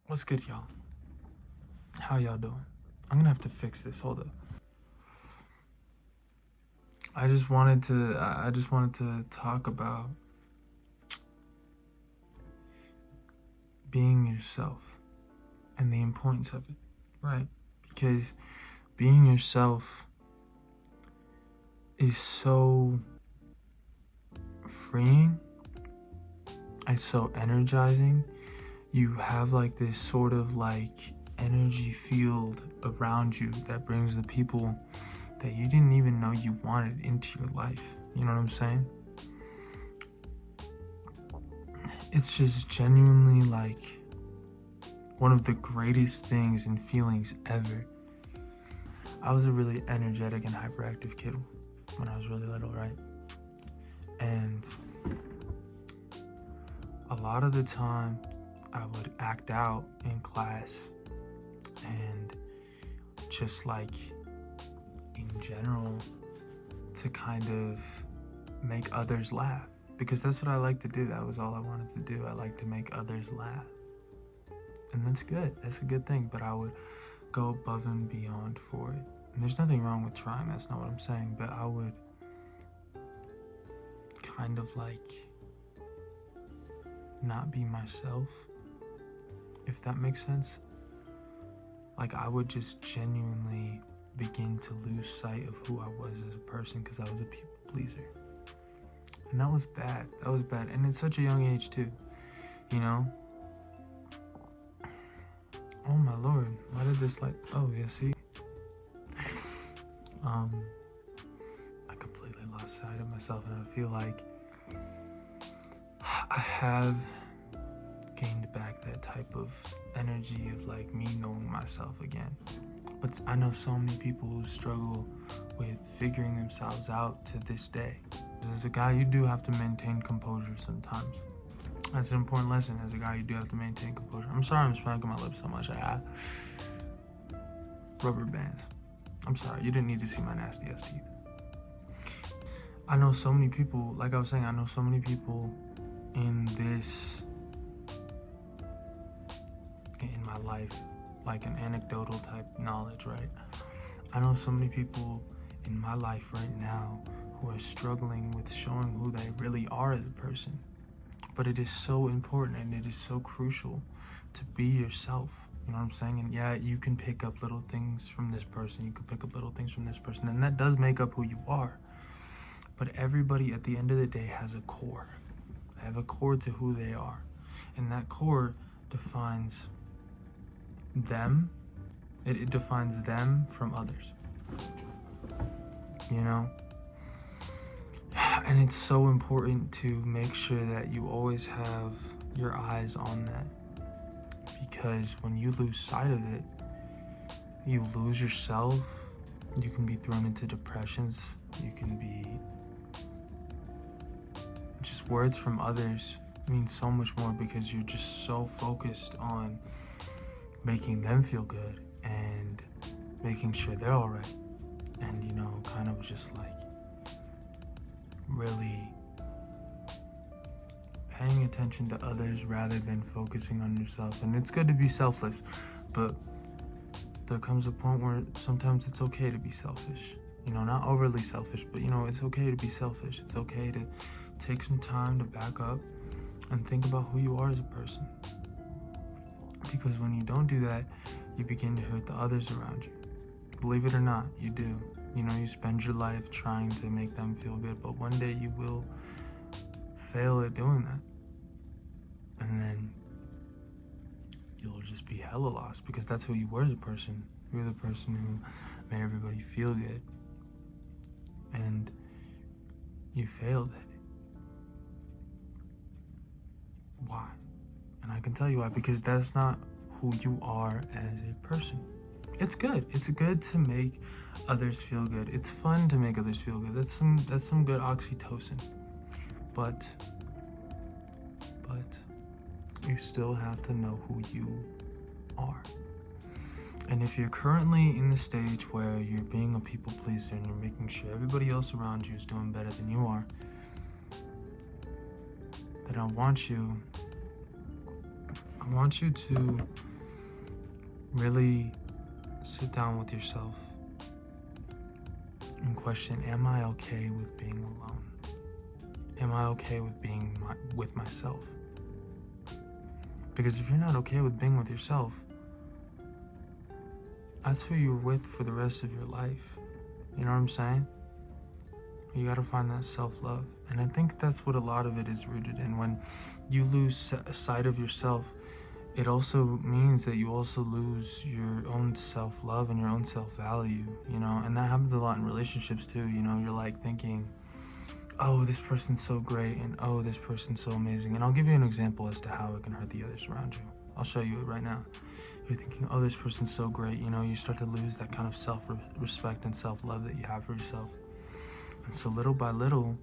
What's good, y'all? How y'all doing? I'm gonna have to fix this. Hold up. I just wanted to talk about being yourself and the importance of it, right? Because being yourself is so freeing. It's so energizing. You have like this sort of like energy field around you that brings the people that you didn't even know you wanted into your life. You know what I'm saying? It's just genuinely like one of the greatest things and feelings ever. I was a really energetic and hyperactive kid when I was really little, right? And a lot of the time I would act out in class and just like in general to kind of make others laugh, because that's what I like to do. That was all I wanted to do. I like to make others laugh, and that's good. That's a good thing. But I would go above and beyond for it, and there's nothing wrong with trying. That's not what I'm saying. But I would kind of like not be myself, if that makes sense. Like I would just genuinely begin to lose sight of who I was as a person because I was a people pleaser. And that was bad. That was bad. And at such a young age too, you know? Oh my Lord, why did this like, oh yeah, see? I completely lost sight of myself, and I feel like I have gained back that type of energy of like me knowing myself again. But I know so many people who struggle with figuring themselves out to this day. As a guy, you do have to maintain composure sometimes. That's an important lesson. As a guy, you do have to maintain composure. I'm sorry I'm smacking my lips so much. I have rubber bands. I'm sorry, you didn't need to see my nasty ass teeth. I know so many people, like I was saying, I know so many people in my life, like an anecdotal type knowledge, right? I know so many people in my life right now who are struggling with showing who they really are as a person. But it is so important and it is so crucial to be yourself. You know what I'm saying? And yeah, you can pick up little things from this person, you can pick up little things from this person, and that does make up who you are. But everybody at the end of the day has a core. They have a core to who they are. And that core defines them. It defines them from others. You know? And it's so important to make sure that you always have your eyes on that. Because when you lose sight of it, you lose yourself. You can be thrown into depressions. You can be... Just words from others mean so much more because you're just so focused on making them feel good and making sure they're all right. And, you know, kind of just like really paying attention to others rather than focusing on yourself. And it's good to be selfless, but there comes a point where sometimes it's okay to be selfish. You know, not overly selfish, but, you know, it's okay to be selfish. It's okay to take some time to back up and think about who you are as a person. Because when you don't do that, you begin to hurt the others around you. Believe it or not, you do. You know, you spend your life trying to make them feel good, but one day you will fail at doing that. And then you'll just be hella lost because that's who you were as a person. You're the person who made everybody feel good. And you failed at it. Why? And I can tell you why, because that's not who you are as a person. It's good. It's good to make others feel good. It's fun to make others feel good. That's some good oxytocin. But you still have to know who you are. And if you're currently in the stage where you're being a people pleaser and you're making sure everybody else around you is doing better than you are, then I want you to really sit down with yourself and question, am I okay with being alone? Am I okay with being with myself? Because if you're not okay with being with yourself, that's who you're with for the rest of your life. You know what I'm saying? You gotta find that self-love. And I think that's what a lot of it is rooted in. When you lose sight of yourself, it also means that you also lose your own self-love and your own self-value, you know? And that happens a lot in relationships too, you know? You're like thinking, oh, this person's so great, and oh, this person's so amazing. And I'll give you an example as to how it can hurt the others around you. I'll show you it right now. You're thinking, oh, this person's so great, you know? You start to lose that kind of self-respect and self-love that you have for yourself. And so little by little,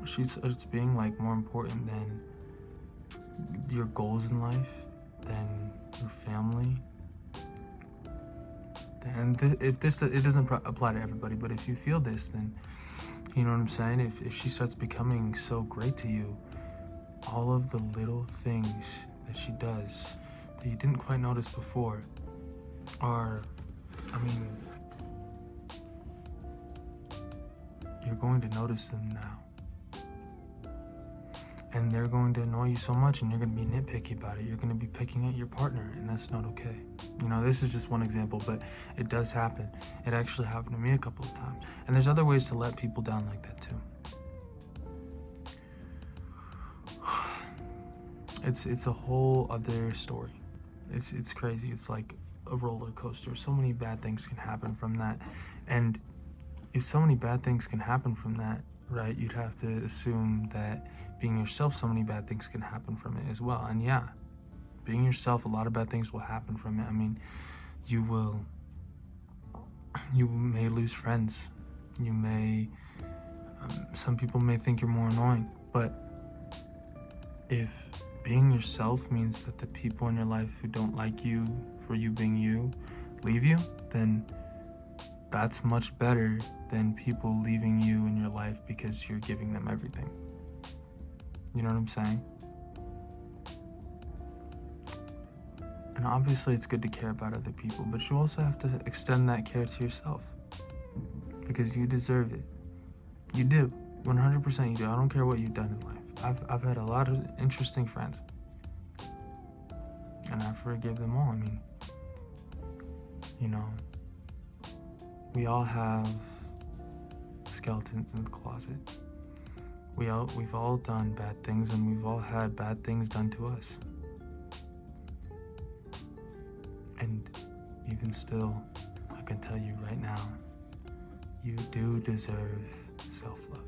it's being like more important than your goals in life, than your family. And it doesn't apply to everybody, but if you feel this, then you know what I'm saying? If she starts becoming so great to you, all of the little things that she does that you didn't quite notice before are, I mean, you're going to notice them now. And they're going to annoy you so much, and you're going to be nitpicky about it. You're going to be picking at your partner, and that's not okay. You know, this is just one example, but it does happen. It actually happened to me a couple of times. And there's other ways to let people down like that too. It's a whole other story. It's crazy. It's like a roller coaster. So many bad things can happen from that. And if so many bad things can happen from that, right, you'd have to assume that being yourself, so many bad things can happen from it as well. And yeah, being yourself, a lot of bad things will happen from it. I mean, you may lose friends. You may, some people may think you're more annoying, but if being yourself means that the people in your life who don't like you for you being you leave you, then that's much better than people leaving you in your life because you're giving them everything. You know what I'm saying? And obviously it's good to care about other people, but you also have to extend that care to yourself, because you deserve it. You do. 100% you do. I don't care what you've done in life. I've had a lot of interesting friends, and I forgive them all. I mean, you know, we all have skeletons in the closet. We've all done bad things, and we've all had bad things done to us. And even still, I can tell you right now, you do deserve self-love.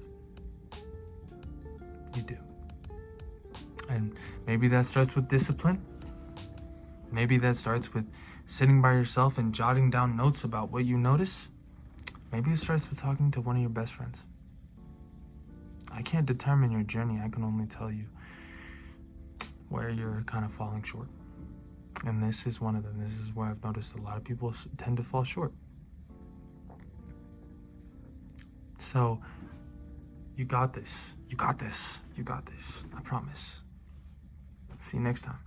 You do. And maybe that starts with discipline. Maybe that starts with sitting by yourself and jotting down notes about what you notice. Maybe it starts with talking to one of your best friends. I can't determine your journey. I can only tell you where you're kind of falling short. And this is one of them. This is where I've noticed a lot of people tend to fall short. So, you got this. You got this. You got this. I promise. See you next time.